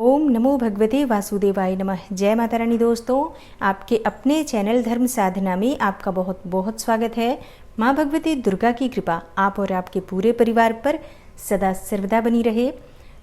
ओम नमो भगवते वासुदेवाय नमः। जय माता रानी। दोस्तों, आपके अपने चैनल धर्म साधना में आपका बहुत बहुत स्वागत है। माँ भगवती दुर्गा की कृपा आप और आपके पूरे परिवार पर सदा सर्वदा बनी रहे।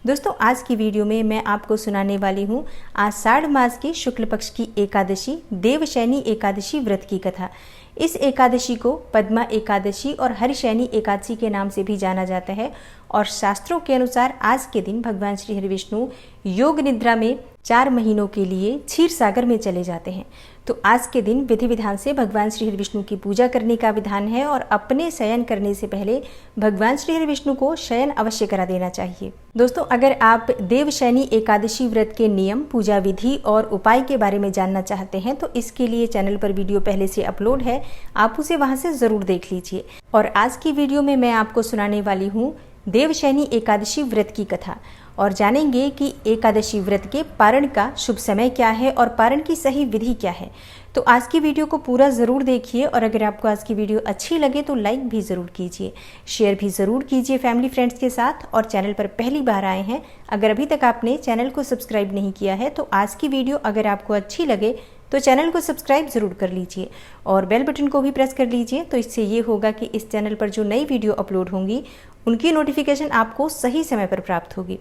दोस्तों, आज की वीडियो में मैं आपको सुनाने वाली हूँ आषाढ़ मास की शुक्ल पक्ष की एकादशी देवशयनी एकादशी व्रत की कथा। इस एकादशी को पद्मा एकादशी और हरिशयनी एकादशी के नाम से भी जाना जाता है और शास्त्रों के अनुसार आज के दिन भगवान श्री हरि विष्णु योग निद्रा में 4 महीनों के लिए क्षीर सागर में चले जाते हैं। तो आज के दिन विधि विधान से भगवान श्री हरि विष्णु की पूजा करने का विधान है और अपने शयन करने से पहले भगवान श्री हरि विष्णु को शयन अवश्य करा देना चाहिए। दोस्तों, अगर आप देवशयनी एकादशी व्रत के नियम, पूजा विधि और उपाय के बारे में जानना चाहते हैं तो इसके लिए चैनल पर वीडियो पहले से अपलोड है, आप उसे वहां से जरूर देख लीजिए। और आज की वीडियो में मैं आपको सुनाने वाली हूँ देवशयनी एकादशी व्रत की कथा और जानेंगे कि एकादशी व्रत के पारण का शुभ समय क्या है और पारण की सही विधि क्या है। तो आज की वीडियो को पूरा ज़रूर देखिए और अगर आपको आज की वीडियो अच्छी लगे तो लाइक भी ज़रूर कीजिए, शेयर भी ज़रूर कीजिए फैमिली फ्रेंड्स के साथ। और चैनल पर पहली बार आए हैं, अगर अभी तक आपने चैनल को सब्सक्राइब नहीं किया है तो आज की वीडियो अगर आपको अच्छी लगे तो चैनल को सब्सक्राइब ज़रूर कर लीजिए और बेल बटन को भी प्रेस कर लीजिए। तो इससे ये होगा कि इस चैनल पर जो नई वीडियो अपलोड होंगी उनकी नोटिफिकेशन आपको सही समय पर प्राप्त होगी।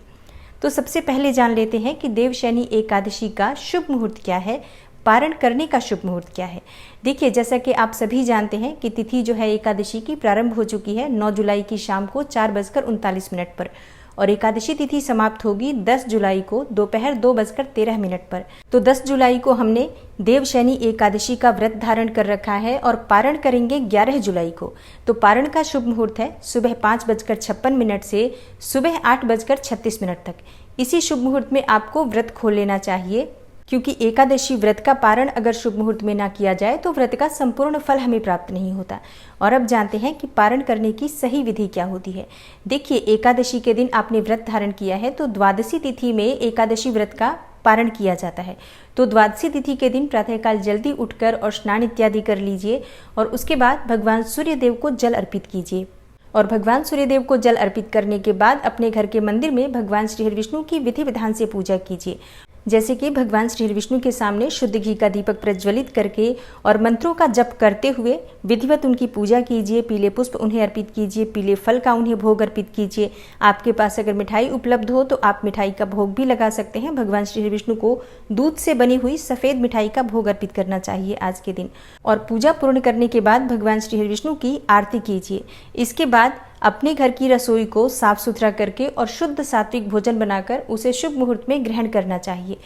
तो सबसे पहले जान लेते हैं कि देवशयनी एकादशी का शुभ मुहूर्त क्या है, पारण करने का शुभ मुहूर्त क्या है। देखिए, जैसा कि आप सभी जानते हैं कि तिथि जो है एकादशी की प्रारंभ हो चुकी है 9 जुलाई की शाम को 4:39 पर और एकादशी तिथि समाप्त होगी 10 जुलाई को दोपहर 2:13 पर। तो 10 जुलाई को हमने देवशयनी एकादशी का व्रत धारण कर रखा है और पारण करेंगे 11 जुलाई को। तो पारण का शुभ मुहूर्त है सुबह 5:56 से सुबह 8:36 तक। इसी शुभ मुहूर्त में आपको व्रत खोल लेना चाहिए, क्योंकि एकादशी व्रत का पारण अगर शुभ मुहूर्त में ना किया जाए तो व्रत का संपूर्ण फल हमें प्राप्त नहीं होता। और अब जानते हैं कि पारण करने की सही विधि क्या होती है। देखिए, एकादशी के दिन आपने व्रत धारण किया है तो द्वादशी तिथि में एकादशी व्रत का पारण किया जाता है। तो द्वादशी तिथि के दिन प्रातःकाल जल्दी उठकर और स्नान इत्यादि कर लीजिए और उसके बाद भगवान सूर्यदेव को जल अर्पित कीजिए। और भगवान सूर्यदेव को जल अर्पित करने के बाद अपने घर के मंदिर में भगवान श्री हरि विष्णु की विधि विधान से पूजा कीजिए। जैसे कि भगवान श्री हरि विष्णु के सामने शुद्ध घी का दीपक प्रज्वलित करके और मंत्रों का जप करते हुए विधिवत उनकी पूजा कीजिए। पीले पुष्प उन्हें अर्पित कीजिए, पीले फल का उन्हें भोग अर्पित कीजिए। आपके पास अगर मिठाई उपलब्ध हो तो आप मिठाई का भोग भी लगा सकते हैं। भगवान श्री हरि विष्णु को दूध से बनी हुई सफ़ेद मिठाई का भोग अर्पित करना चाहिए आज के दिन। और पूजा पूर्ण करने के बाद भगवान श्री हरि विष्णु की आरती कीजिए। इसके बाद अपने घर की रसोई को साफ सुथरा करके और शुद्ध सात्विक भोजन बनाकर उसे शुभ मुहूर्त में ग्रहण करना चाहिए।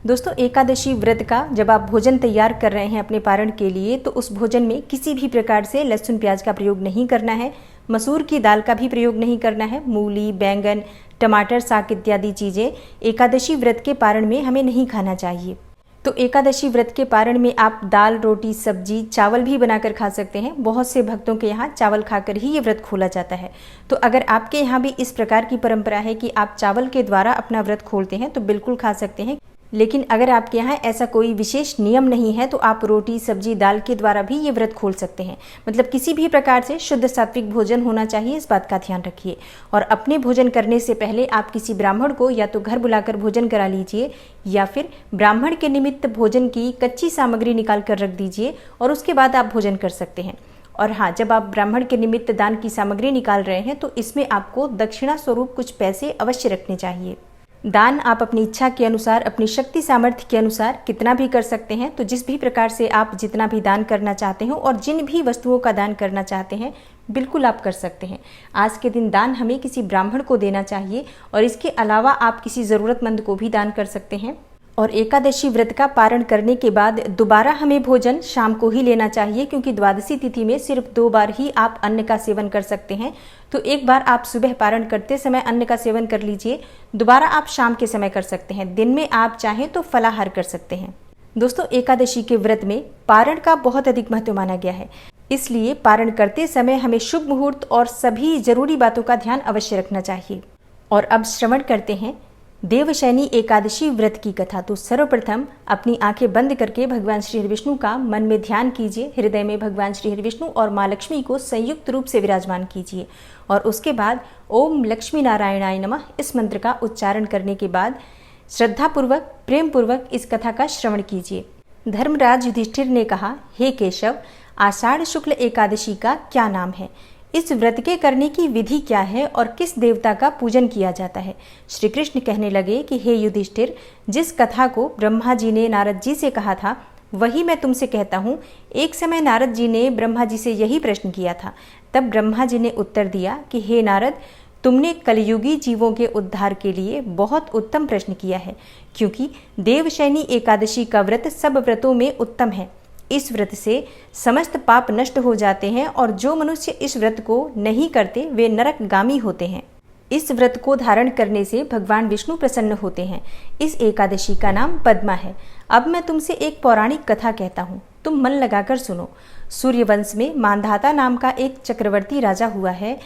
दोस्तों, एकादशी व्रत का जब आप भोजन तैयार कर रहे हैं अपने पारण के लिए तो उस भोजन में किसी भी प्रकार से लहसुन प्याज का प्रयोग नहीं करना है, मसूर की दाल का भी प्रयोग नहीं करना है। मूली, बैंगन, टमाटर, साग इत्यादि चीज़ें एकादशी व्रत के पारण में हमें नहीं खाना चाहिए। तो एकादशी व्रत के पारण में आप दाल, रोटी, सब्जी, चावल भी बनाकर खा सकते हैं। बहुत से भक्तों के यहाँ चावल खाकर ही ये व्रत खोला जाता है। तो अगर आपके यहाँ भी इस प्रकार की परंपरा है कि आप चावल के द्वारा अपना व्रत खोलते हैं तो बिल्कुल खा सकते हैं। लेकिन अगर आपके यहाँ ऐसा कोई विशेष नियम नहीं है तो आप रोटी, सब्जी, दाल के द्वारा भी ये व्रत खोल सकते हैं। मतलब किसी भी प्रकार से शुद्ध सात्विक भोजन होना चाहिए, इस बात का ध्यान रखिए। और अपने भोजन करने से पहले आप किसी ब्राह्मण को या तो घर बुलाकर भोजन करा लीजिए या फिर ब्राह्मण के निमित्त भोजन की कच्ची सामग्री निकाल कर रख दीजिए और उसके बाद आप भोजन कर सकते हैं। और हाँ, जब आप ब्राह्मण के निमित्त दान की सामग्री निकाल रहे हैं तो इसमें आपको दक्षिणा स्वरूप कुछ पैसे अवश्य रखने चाहिए। दान आप अपनी इच्छा के अनुसार, अपनी शक्ति सामर्थ्य के अनुसार कितना भी कर सकते हैं। तो जिस भी प्रकार से आप जितना भी दान करना चाहते हो और जिन भी वस्तुओं का दान करना चाहते हैं बिल्कुल आप कर सकते हैं। आज के दिन दान हमें किसी ब्राह्मण को देना चाहिए और इसके अलावा आप किसी ज़रूरतमंद को भी दान कर सकते हैं। और एकादशी व्रत का पारण करने के बाद दोबारा हमें भोजन शाम को ही लेना चाहिए, क्योंकि द्वादशी तिथि में सिर्फ 2 बार ही आप अन्न का सेवन कर सकते हैं। तो एक बार आप सुबह पारण करते समय अन्न का सेवन कर लीजिए, दोबारा आप शाम के समय कर सकते हैं। दिन में आप चाहें तो फलाहार कर सकते हैं। दोस्तों, एकादशी के व्रत में पारण का बहुत अधिक महत्व माना गया है, इसलिए पारण करते समय हमें शुभ मुहूर्त और सभी जरूरी बातों का ध्यान अवश्य रखना चाहिए। और अब श्रवण करते हैं देवशयनी एकादशी व्रत की कथा। तो सर्वप्रथम अपनी आंखें बंद करके भगवान श्री हरि विष्णु का मन में ध्यान कीजिए। हृदय में भगवान श्री हरि विष्णु और माँ लक्ष्मी को संयुक्त रूप से विराजमान कीजिए और उसके बाद ओम लक्ष्मी नारायणाय नमः इस मंत्र का उच्चारण करने के बाद श्रद्धापूर्वक प्रेम पूर्वक इस कथा का श्रवण कीजिए। धर्मराज युधिष्ठिर ने कहा, हे केशव, आषाढ़ शुक्ल एकादशी का क्या नाम है? इस व्रत के करने की विधि क्या है और किस देवता का पूजन किया जाता है? श्री कृष्ण कहने लगे कि हे युधिष्ठिर, जिस कथा को ब्रह्मा जी ने नारद जी से कहा था वही मैं तुमसे कहता हूँ। एक समय नारद जी ने ब्रह्मा जी से यही प्रश्न किया था। तब ब्रह्मा जी ने उत्तर दिया कि हे नारद, तुमने कलयुगी जीवों के उद्धार के लिए बहुत उत्तम प्रश्न किया है, क्योंकि देवशयनी एकादशी का व्रत सब व्रतों में उत्तम है। इस व्रत से समस्त पाप नष्ट हो जाते हैं और जो मनुष्य इस व्रत को नहीं करते वे नरकगामी होते हैं। इस व्रत को धारण करने से भगवान विष्णु प्रसन्न होते हैं। इस एकादशी का नाम पद्मा है। अब मैं तुमसे एक पौराणिक कथा कहता हूँ, तुम मन लगाकर सुनो। सूर्यवंश में मांधाता नाम का एक चक्रवर्ती राजा हुआ है,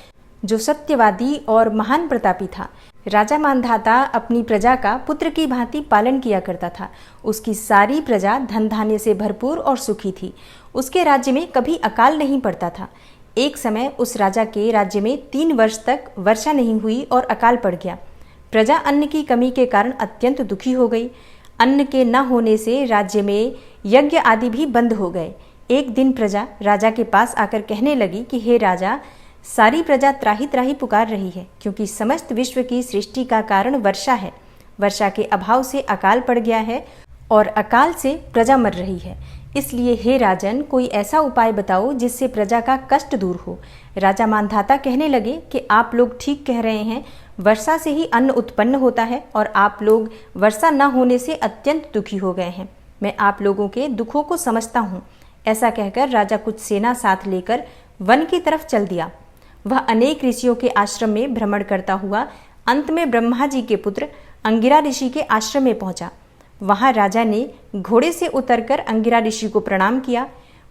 जो सत्यवादी और महान प्रतापी था। राजा मांधाता अपनी प्रजा का पुत्र की भांति पालन किया करता था। उसकी सारी प्रजा धन धान्य से भरपूर और सुखी थी। उसके राज्य में कभी अकाल नहीं पड़ता था। एक समय उस राजा के राज्य में 3 वर्ष तक वर्षा नहीं हुई और अकाल पड़ गया। प्रजा अन्न की कमी के कारण अत्यंत दुखी हो गई। अन्न के न होने से राज्य में यज्ञ आदि भी बंद हो गए। एक दिन प्रजा राजा के पास आकर कहने लगी कि हे राजा, सारी प्रजा त्राही त्राही पुकार रही है, क्योंकि समस्त विश्व की सृष्टि का कारण वर्षा है। वर्षा के अभाव से अकाल पड़ गया है और अकाल से प्रजा मर रही है। इसलिए हे राजन, कोई ऐसा उपाय बताओ जिससे प्रजा का कष्ट दूर हो। राजा मांधाता कहने लगे कि आप लोग ठीक कह रहे हैं, वर्षा से ही अन्न उत्पन्न होता है और आप लोग वर्षा न होने से अत्यंत दुखी हो गए हैं। मैं आप लोगों के दुखों को समझता हूँ। ऐसा कहकर राजा कुछ सेना साथ लेकर वन की तरफ चल दिया। वह अनेक ऋषियों के आश्रम में भ्रमण करता हुआ अंत में ब्रह्मा जी के पुत्र अंगिरा ऋषि के आश्रम में पहुंचा। वहां राजा ने घोड़े से उतरकर अंगिरा ऋषि को प्रणाम किया।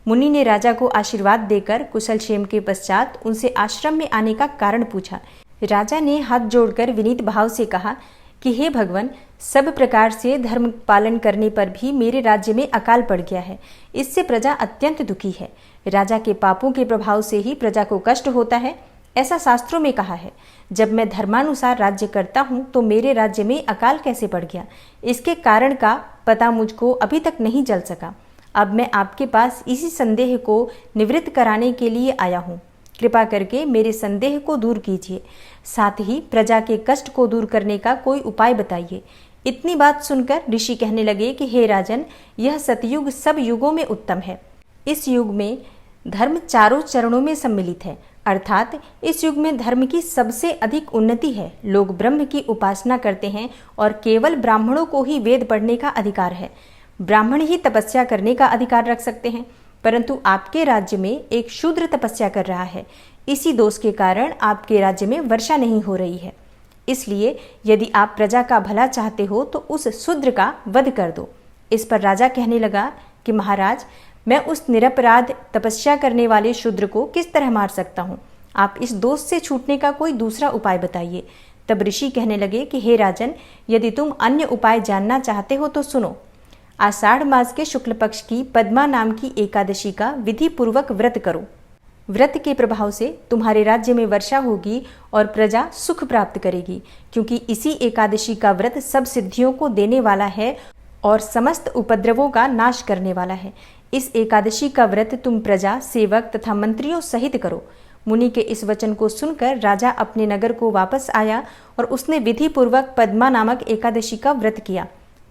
मुनि ने राजा को आशीर्वाद देकर कुशल क्षेम के पश्चात उनसे आश्रम में आने का कारण पूछा। राजा ने हाथ जोड़कर विनीत भाव से कहा कि हे भगवान, सब प्रकार से धर्म पालन करने पर भी मेरे राज्य में अकाल पड़ गया है। इससे प्रजा अत्यंत दुखी है। राजा के पापों के प्रभाव से ही प्रजा को कष्ट होता है, ऐसा शास्त्रों में कहा है। जब मैं धर्मानुसार राज्य करता हूँ तो मेरे राज्य में अकाल कैसे पड़ गया, इसके कारण का पता मुझको अभी तक नहीं चल सका। अब मैं आपके पास इसी संदेह को निवृत्त कराने के लिए आया हूँ। कृपा करके मेरे संदेह को दूर कीजिए, साथ ही प्रजा के कष्ट को दूर करने का कोई उपाय बताइए। इतनी बात सुनकर ऋषि कहने लगे कि हे राजन, यह सतयुग सब युगों में उत्तम है। इस युग में धर्म चारों चरणों में सम्मिलित है, अर्थात इस युग में धर्म की सबसे अधिक उन्नति है। लोग ब्रह्म की उपासना करते हैं और केवल ब्राह्मणों को ही वेद पढ़ने का अधिकार है। ब्राह्मण ही तपस्या करने का अधिकार रख सकते हैं, परंतु आपके राज्य में एक शूद्र तपस्या कर रहा है। इसी दोष के कारण आपके राज्य में वर्षा नहीं हो रही है। इसलिए यदि आप प्रजा का भला चाहते हो तो उस शूद्र का वध कर दो। इस पर राजा कहने लगा कि महाराज, मैं उस निरपराध तपस्या करने वाले शूद्र को किस तरह मार सकता हूँ? आप इस दोष से छूटने का कोई दूसरा उपाय बताइए। तब ऋषि कहने लगे कि हे राजन, यदि तुम अन्य उपाय जानना चाहते हो तो सुनो। आषाढ़ मास के शुक्ल पक्ष की पद्मा नाम की एकादशी का विधि पूर्वक व्रत करो। व्रत के प्रभाव से तुम्हारे राज्य में वर्षा होगी और प्रजा सुख प्राप्त करेगी, क्योंकि इसी एकादशी का व्रत सब सिद्धियों को देने वाला है और समस्त उपद्रवों का नाश करने वाला है। इस एकादशी का व्रत तुम प्रजा, सेवक तथा मंत्रियों सहित करो। मुनि के इस वचन को सुनकर राजा अपने नगर को वापस आया और उसने विधि पूर्वक पद्मा नामक एकादशी का व्रत किया।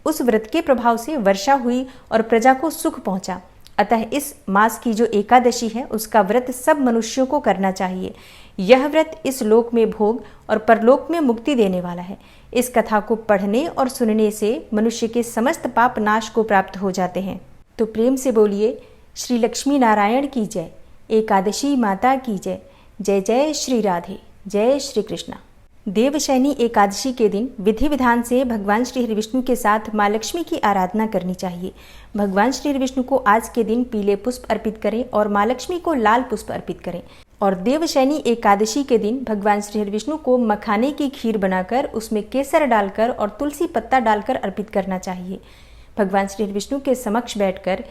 उस व्रत के प्रभाव से वर्षा हुई और प्रजा को सुख पहुंचा। अतः इस मास की जो एकादशी है उसका व्रत सब मनुष्यों को करना चाहिए। यह व्रत इस लोक में भोग और परलोक में मुक्ति देने वाला है। इस कथा को पढ़ने और सुनने से मनुष्य के समस्त पाप नाश को प्राप्त हो जाते हैं। तो प्रेम से बोलिए, श्री लक्ष्मी नारायण की जय, एकादशी माता की जय। जय जय श्री राधे, जय श्री कृष्णा। देवशयनी एकादशी के दिन विधि विधान से भगवान श्री हरि विष्णु के साथ माँ लक्ष्मी की आराधना करनी चाहिए। भगवान श्री हरि विष्णु को आज के दिन पीले पुष्प अर्पित करें और माँ लक्ष्मी को लाल पुष्प अर्पित करें। और देवशयनी एकादशी के दिन भगवान श्री हरि विष्णु को मखाने की खीर बनाकर उसमें केसर डालकर और तुलसी पत्ता डालकर अर्पित करना चाहिए। भगवान श्री हरि विष्णु के समक्ष बैठकर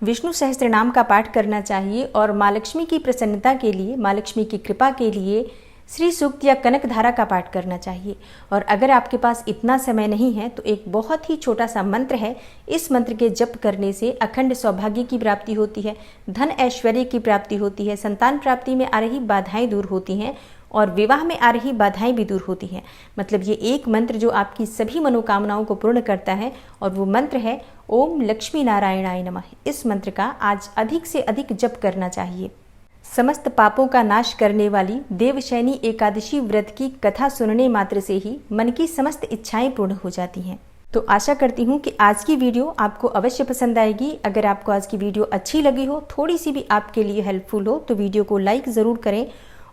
विष्णु सहस्त्रनाम का पाठ करना चाहिए और माँ लक्ष्मी की प्रसन्नता के लिए, माँ लक्ष्मी की कृपा के लिए श्री सूक्त या कनक धारा का पाठ करना चाहिए। और अगर आपके पास इतना समय नहीं है तो एक बहुत ही छोटा सा मंत्र है, इस मंत्र के जप करने से अखंड सौभाग्य की प्राप्ति होती है, धन ऐश्वर्य की प्राप्ति होती है, संतान प्राप्ति में आ रही बाधाएं दूर होती हैं और विवाह में आ रही बाधाएं भी दूर होती हैं। मतलब ये एक मंत्र जो आपकी सभी मनोकामनाओं को पूर्ण करता है और वो मंत्र है ओम लक्ष्मी नारायणाय नमः। इस मंत्र का आज अधिक से अधिक जप करना चाहिए। समस्त पापों का नाश करने वाली देवशयनी एकादशी व्रत की कथा सुनने मात्र से ही मन की समस्त इच्छाएं पूर्ण हो जाती हैं। तो आशा करती हूँ कि आज की वीडियो आपको अवश्य पसंद आएगी। अगर आपको आज की वीडियो अच्छी लगी हो, थोड़ी सी भी आपके लिए हेल्पफुल हो, तो वीडियो को लाइक ज़रूर करें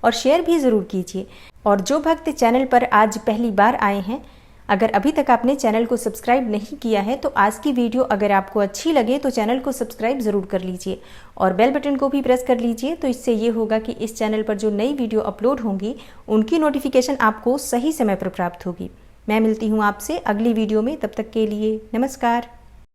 और शेयर भी ज़रूर कीजिए। और जो भक्त चैनल पर आज पहली बार आए हैं, अगर अभी तक आपने चैनल को सब्सक्राइब नहीं किया है तो आज की वीडियो अगर आपको अच्छी लगे तो चैनल को सब्सक्राइब ज़रूर कर लीजिए और बेल बटन को भी प्रेस कर लीजिए। तो इससे ये होगा कि इस चैनल पर जो नई वीडियो अपलोड होंगी उनकी नोटिफिकेशन आपको सही समय पर प्राप्त होगी। मैं मिलती हूँ आपसे अगली वीडियो में, तब तक के लिए नमस्कार।